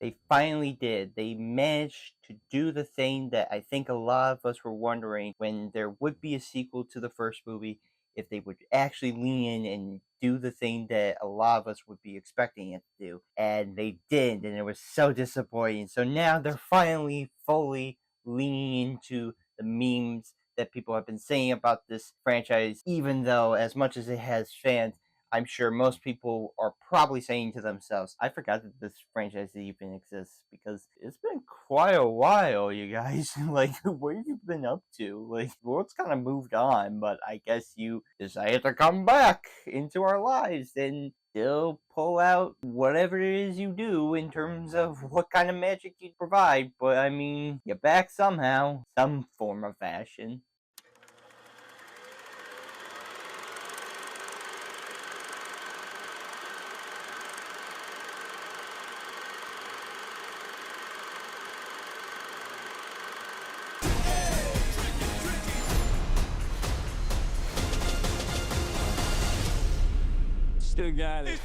They finally did. They managed to do the thing that I think a lot of us were wondering when there would be a sequel to the first movie, if they would actually lean in and do the thing that a lot of us would be expecting it to do. And they did, and it was so disappointing. So now they're finally fully leaning into the memes that people have been saying about this franchise, even though, as much as it has fans, I'm sure most people are probably saying to themselves, I forgot that this franchise even exists because it's been quite a while, you guys. Like, what have you been up to? Like, the world's kind of moved on, but I guess you decided to come back into our lives and still pull out whatever it is you do in terms of what kind of magic you provide. But I mean, you're back somehow, some form of fashion. Still got it.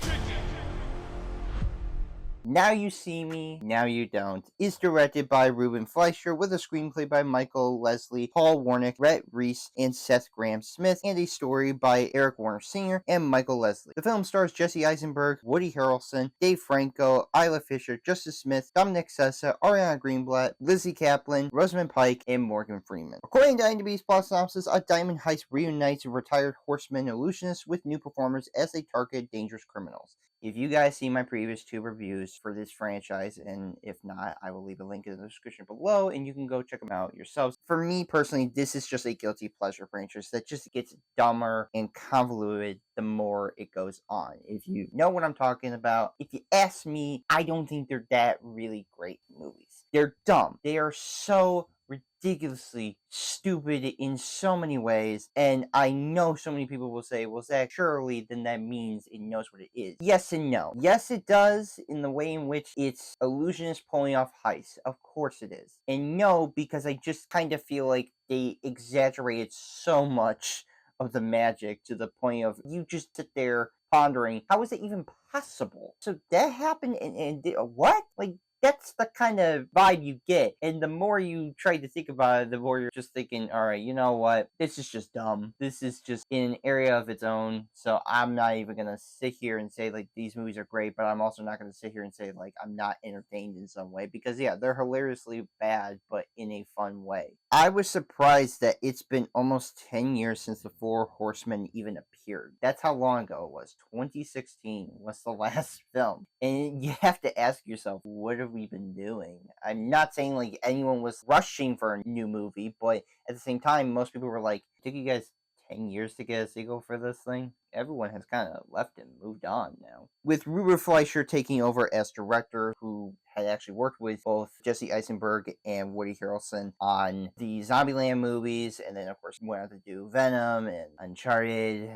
Now You See Me, Now You Don't is directed by Ruben Fleischer with a screenplay by Michael Lesslie, Paul Wernick, Rhett, Reese, and Seth Grahame-Smith, and a story by Eric Warner Sr. and Michael Lesslie. The film stars Jesse Eisenberg, Woody Harrelson, Dave Franco, Isla Fisher, Justice Smith, Dominic Sessa, Ariana Greenblatt, Lizzy Caplan, Rosamund Pike, and Morgan Freeman. According to IMDb's plot synopsis, a diamond heist reunites retired horsemen illusionists with new performers as they target dangerous criminals. If you guys see my previous two reviews for this franchise, and if not, I will leave a link in the description below, and you can go check them out yourselves. For me personally, this is just a guilty pleasure franchise that just gets dumber and convoluted the more it goes on. If you know what I'm talking about, if you ask me, I don't think they're that really great movies. They're dumb. They are so ridiculously stupid in so many ways, and I know so many people will say, well, Zach, surely then that means it knows what it is. Yes and no. Yes, it does in the way in which it's illusionist pulling off heists. Of course it is. And no, because I just kind of feel like they exaggerated so much of the magic to the point of you just sit there pondering, how is it even possible? So that happened, and what? Like, that's the kind of vibe you get. And the more you try to think about it, the more you're just thinking, all right, you know what? This is just dumb. This is just in an area of its own. So I'm not even going to sit here and say, like, these movies are great, but I'm also not going to sit here and say, like, I'm not entertained in some way. Because, yeah, they're hilariously bad, but in a fun way. I was surprised that it's been almost 10 years since the Four Horsemen even appeared. That's how long ago it was. 2016 was the last film. And you have to ask yourself, what have we been doing? I'm not saying like anyone was rushing for a new movie, but at the same time, most people were like, it took you guys 10 years to get a sequel for this thing? Everyone has kind of left and moved on now. With Ruben Fleischer taking over as director, who had actually worked with both Jesse Eisenberg and Woody Harrelson on the Zombieland movies, and then of course went on to do Venom and Uncharted.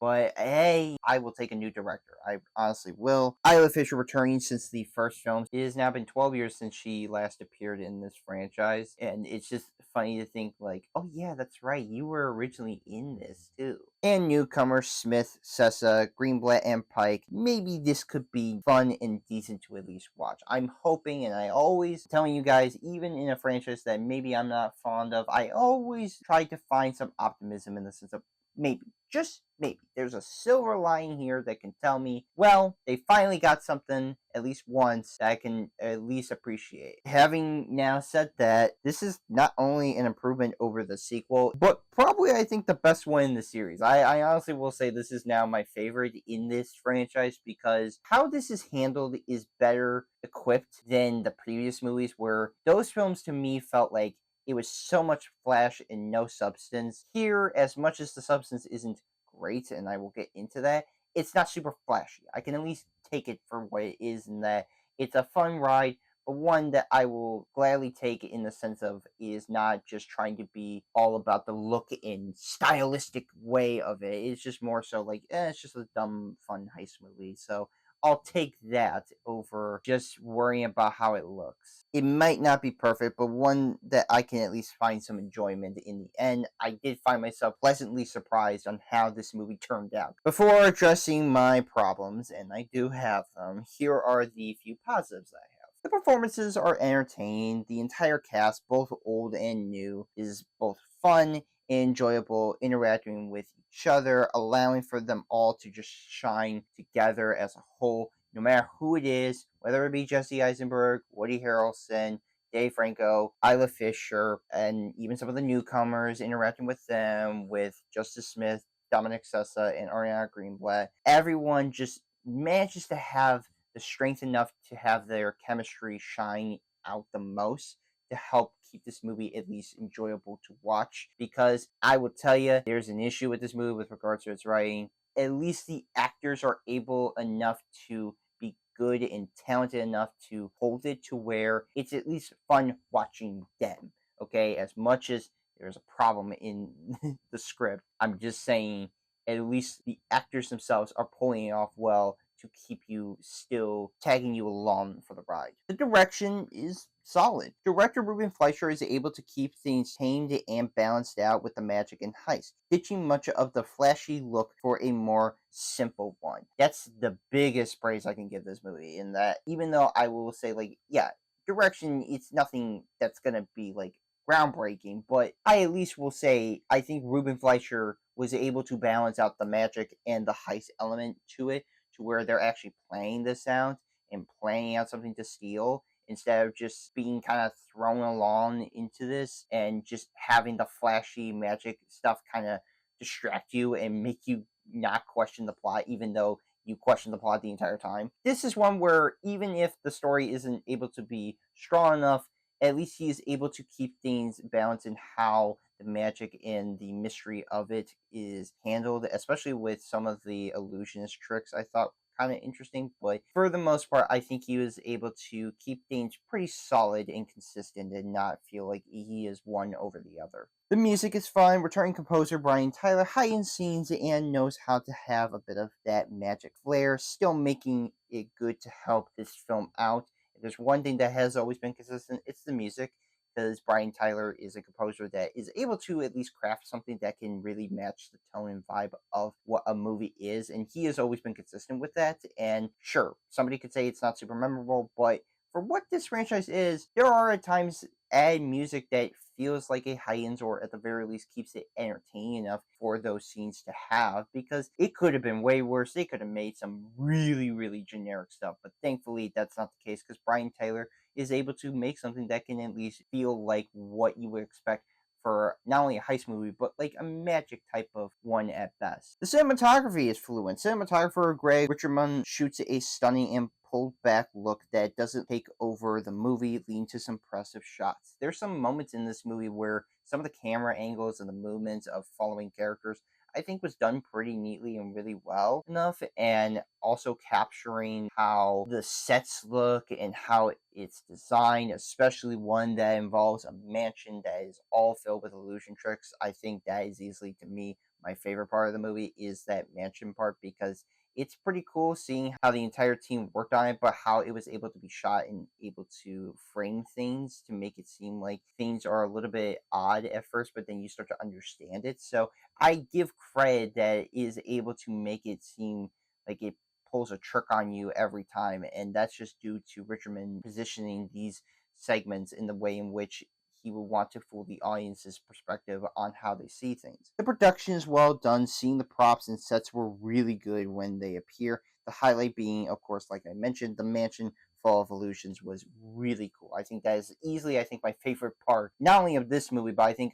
But hey, I will take a new director. I honestly will. Isla Fisher returning since the first film. It has now been 12 years since she last appeared in this franchise. And it's just funny to think like, oh yeah, that's right. You were originally in this too. And newcomers Smith, Sessa, Greenblatt, and Pike. Maybe this could be fun and decent to at least watch. I'm hoping, and I always telling you guys, even in a franchise that maybe I'm not fond of, I always try to find some optimism in the sense of maybe, just maybe, there's a silver lining here that can tell me, well, they finally got something at least once that I can at least appreciate. Having now said that, this is not only an improvement over the sequel, but probably I think the best one in the series. I honestly will say this is now my favorite in this franchise because how this is handled is better equipped than the previous movies, where those films to me felt like it was so much flash and no substance. Here, as much as the substance isn't great, and I will get into that, it's not super flashy. I can at least take it for what it is, in that it's a fun ride, but one that I will gladly take in the sense of is not just trying to be all about the look and stylistic way of it. It's just more so like, it's just a dumb, fun heist movie. So I'll take that over just worrying about how it looks. It might not be perfect, but one that I can at least find some enjoyment in the end. I did find myself pleasantly surprised on how this movie turned out. Before addressing my problems, and I do have them, here are the few positives I have. The performances are entertaining. The entire cast, both old and new, is both fun and enjoyable, interacting with each other, allowing for them all to just shine together as a whole, no matter who it is, whether it be Jesse Eisenberg, Woody Harrelson, Dave Franco, Isla Fisher, and even some of the newcomers, interacting with them, with Justice Smith, Dominic Sessa, and Ariana Greenblatt. Everyone just manages to have the strength enough to have their chemistry shine out the most to help keep this movie at least enjoyable to watch. Because I will tell you, there's an issue with this movie with regards to its writing. At least the actors are able enough to be good and talented enough to hold it to where it's at least fun watching them. Okay, as much as there's a problem in the script, I'm just saying at least the actors themselves are pulling it off well to keep you still tagging you along for the ride. The direction is solid. Director Ruben Fleischer is able to keep things tamed and balanced out with the magic and heist, ditching much of the flashy look for a more simple one. That's the biggest praise I can give this movie, in that even though I will say, like, yeah, direction, it's nothing that's gonna be like groundbreaking, but I at least will say I think Ruben Fleischer was able to balance out the magic and the heist element to it, to where they're actually playing the sound and planning out something to steal instead of just being kind of thrown along into this and just having the flashy magic stuff kind of distract you and make you not question the plot, even though you question the plot the entire time. This is one where even if the story isn't able to be strong enough, at least he is able to keep things balanced in how the magic and the mystery of it is handled, especially with some of the illusionist tricks I thought kind of interesting. But for the most part, I think he was able to keep things pretty solid and consistent and not feel like he is one over the other. The music is fun. Returning composer Brian Tyler heightens scenes and knows how to have a bit of that magic flair, still making it good to help this film out. If there's one thing that has always been consistent, it's the music, because Brian Tyler is a composer that is able to at least craft something that can really match the tone and vibe of what a movie is, and he has always been consistent with that. And sure, somebody could say it's not super memorable, but for what this franchise is, there are at times add music that feels like it heightens or at the very least keeps it entertaining enough for those scenes to have, because it could have been way worse. They could have made some really, really generic stuff, but thankfully that's not the case, because Brian Tyler is able to make something that can at least feel like what you would expect for not only a heist movie, but like a magic type of one at best. The cinematography is fluent. Cinematographer Greg Richardman shoots a stunning and pulled back look that doesn't take over the movie, leading to some impressive shots. There's some moments in this movie where some of the camera angles and the movements of following characters I think was done pretty neatly and really well enough, and also capturing how the sets look and how it's designed, especially one that involves a mansion that is all filled with illusion tricks. I think that is easily, to me, my favorite part of the movie is that mansion part, because it's pretty cool seeing how the entire team worked on it, but how it was able to be shot and able to frame things to make it seem like things are a little bit odd at first, but then you start to understand it. So I give credit that it is able to make it seem like it pulls a trick on you every time, and that's just due to Richardman positioning these segments in the way in which he would want to fool the audience's perspective on how they see things. The production is well done. Seeing the props and sets were really good when they appear. The highlight being, of course, like I mentioned, the mansion full of illusions was really cool. I think that is easily, I think, my favorite part, not only of this movie, but I think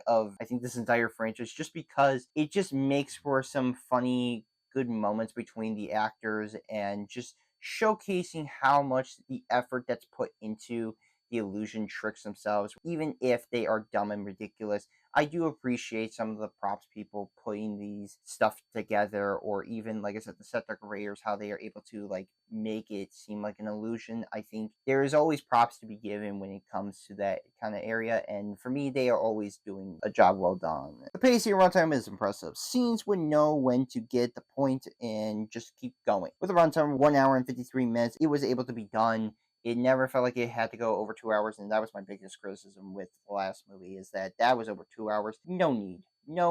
this entire franchise, just because it just makes for some funny, good moments between the actors and just showcasing how much the effort that's put into the illusion tricks themselves, even if they are dumb and ridiculous. I do appreciate some of the props people putting these stuff together, or even, like I said, the set decorators, how they are able to like make it seem like an illusion. I think there is always props to be given when it comes to that kind of area, and for me, they are always doing a job well done. The pacing runtime is impressive. Scenes would know when to get the point and just keep going. With a runtime of 1 hour and 53 minutes, it was able to be done. It never felt like it had to go over 2 hours, and that was my biggest criticism with the last movie, is that was over 2 hours. No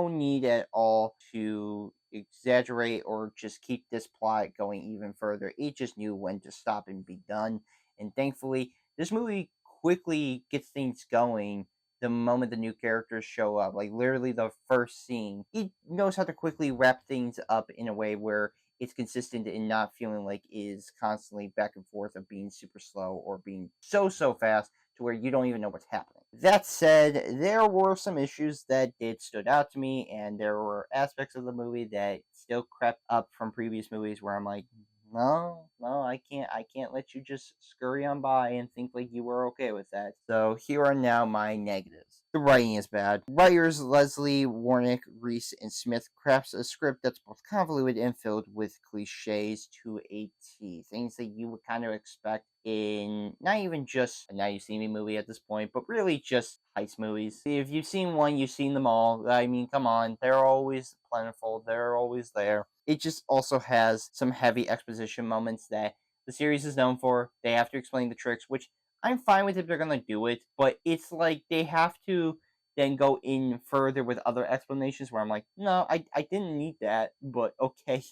need at all to exaggerate or just keep this plot going even further. It just knew when to stop and be done, and thankfully, this movie quickly gets things going the moment the new characters show up. Like, literally the first scene, it knows how to quickly wrap things up in a way where it's consistent and not feeling like it is constantly back and forth of being super slow or being so fast to where you don't even know what's happening. That said, there were some issues that did stood out to me, and there were aspects of the movie that still crept up from previous movies where I'm like, no, I can't let you just scurry on by and think like you were okay with that. So here are now my negatives. The writing is bad. Writers Lesslie, Wernick, Reese, and Smith crafts a script that's both convoluted and filled with cliches to a T. Things that you would kind of expect in not even just a Now You See Me movie at this point, but really just heist movies. If you've seen one, you've seen them all. I mean, come on, they're always plentiful, they're always there. It just also has some heavy exposition moments that the series is known for. They have to explain the tricks, which I'm fine with if they're gonna do it, but it's like they have to then go in further with other explanations where I'm like, no, I didn't need that, but okay,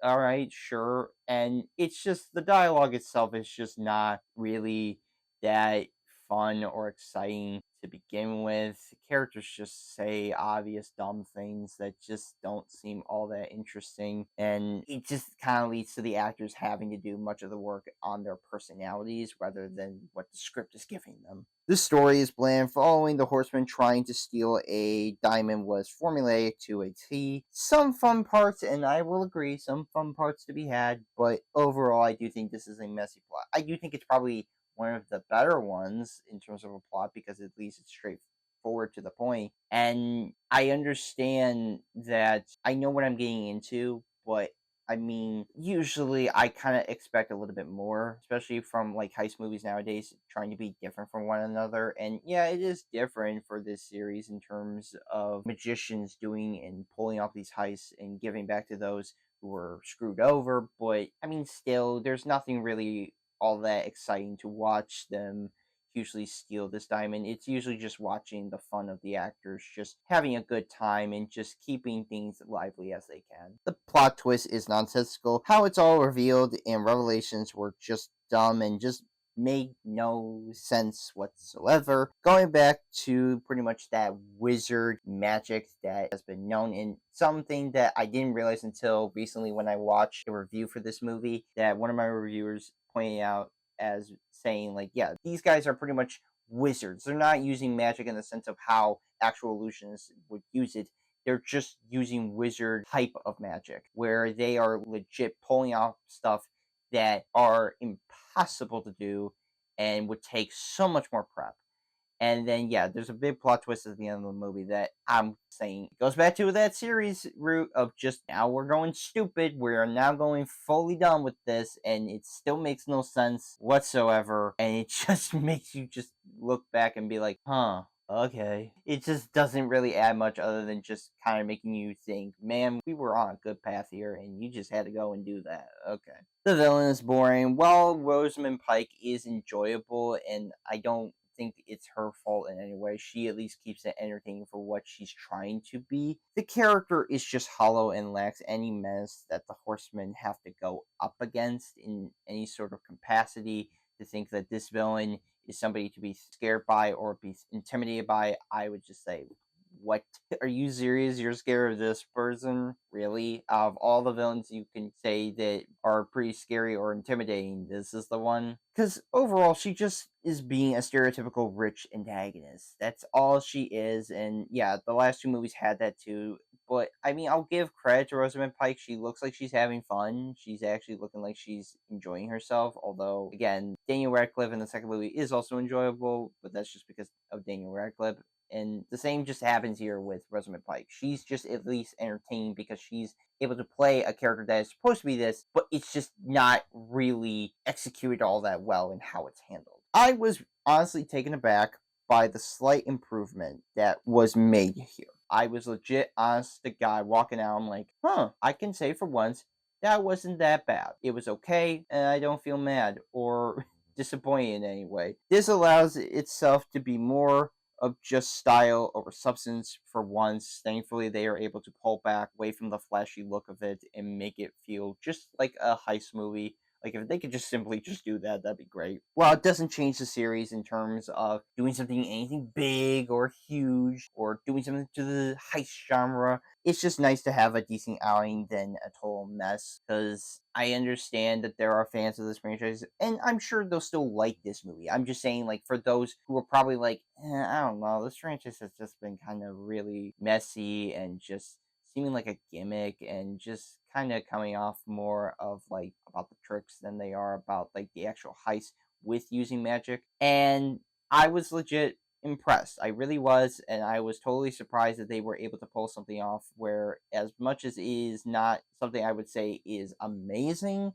all right, sure. And it's just the dialogue itself is just not really that fun or exciting to begin with. Characters just say obvious dumb things that just don't seem all that interesting, and it just kind of leads to the actors having to do much of the work on their personalities rather than what the script is giving them. The story is bland. Following the horseman trying to steal a diamond was formulaic to a T. Some fun parts, and I will agree, some fun parts to be had, but overall, I do think this is a messy plot. I do think it's probably one of the better ones in terms of a plot because at least it's straightforward to the point. And I understand that I know what I'm getting into, but I mean, usually I kind of expect a little bit more, especially from like heist movies nowadays, trying to be different from one another. And yeah, it is different for this series in terms of magicians doing and pulling off these heists and giving back to those who were screwed over. But I mean, still, there's nothing really all that exciting to watch them usually steal this diamond. It's usually just watching the fun of the actors just having a good time and just keeping things lively as they can. The plot twist is nonsensical. How it's all revealed and revelations were just dumb and just made no sense whatsoever. Going back to pretty much that wizard magic that has been known in something that I didn't realize until recently when I watched a review for this movie, that one of my reviewers pointing out as saying like, yeah, these guys are pretty much wizards. They're not using magic in the sense of how actual illusionists would use it. They're just using wizard type of magic where they are legit pulling off stuff that are impossible to do and would take so much more prep. And then, yeah, there's a big plot twist at the end of the movie that I'm saying goes back to that series route of just now we're going stupid. We're now going fully done with this, and it still makes no sense whatsoever. And it just makes you just look back and be like, huh. Okay. It just doesn't really add much other than just kind of making you think, man, we were on a good path here and you just had to go and do that. Okay. The villain is boring. While Rosamund Pike is enjoyable, and I don't think it's her fault in any way. She at least keeps it entertaining for what she's trying to be. The character is just hollow and lacks any menace that the horsemen have to go up against in any sort of capacity. To think that this villain is somebody to be scared by or be intimidated by, I would just say, what? Are you serious? You're scared of this person? Really? Out of all the villains you can say that are pretty scary or intimidating, this is the one? Because overall, she just is being a stereotypical rich antagonist. That's all she is. And yeah, the last two movies had that too. but I mean, I'll give credit to Rosamund Pike. She looks like she's having fun. She's actually looking like she's enjoying herself. Although, again, Daniel Radcliffe in the second movie is also enjoyable, but that's just because of Daniel Radcliffe. And the same just happens here with Rosamund Pike. She's just at least entertained because she's able to play a character that is supposed to be this, but it's just not really executed all that well in how it's handled. I was honestly taken aback by the slight improvement that was made here. I was legit honest to God walking out. I'm like, I can say for once that wasn't that bad. It was okay, and I don't feel mad or disappointed in any way. This allows itself to be more of just style over substance for once. Thankfully, they are able to pull back away from the flashy look of it and make it feel just like a heist movie. Like, if they could just simply just do that, that'd be great. Well, it doesn't change the series in terms of doing something, anything big or huge, or doing something to the heist genre. It's just nice to have a decent outing than a total mess, because I understand that there are fans of this franchise, and I'm sure they'll still like this movie. I'm just saying, like, for those who are probably like, I don't know, this franchise has just been kind of really messy and just seeming like a gimmick and just kind of coming off more of like about the tricks than they are about like the actual heist with using magic. And I was legit impressed. I really was, and I was totally surprised that they were able to pull something off where, as much as it is not something I would say is amazing,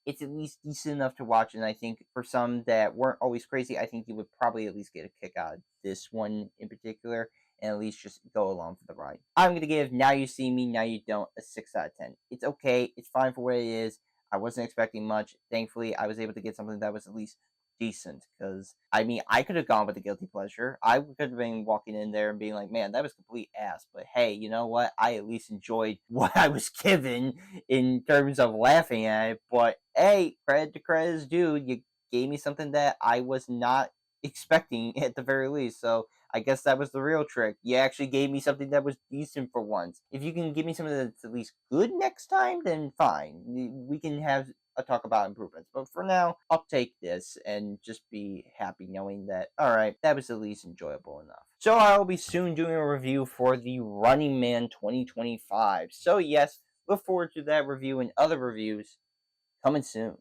it's at least decent enough to watch. And I think for some that weren't always crazy, I think you would probably at least get a kick out of this one in particular, and at least just go along for the ride. I'm going to give Now You See Me, Now You Don't a 6 out of 10. It's okay. It's fine for what it is. I wasn't expecting much. Thankfully, I was able to get something that was at least decent, because I mean, I could have gone with the guilty pleasure. I could have been walking in there and being like, man, that was complete ass, but hey, you know what, I at least enjoyed what I was given in terms of laughing at it. But hey, credit to credit is due. You gave me something that I was not expecting at the very least, so I guess that was the real trick. You actually gave me something that was decent for once. If you can give me something that's at least good next time, then fine. We can have a talk about improvements. But for now, I'll take this and just be happy knowing that, alright, that was at least enjoyable enough. So I will be soon doing a review for the Running Man 2025. So yes, look forward to that review and other reviews coming soon.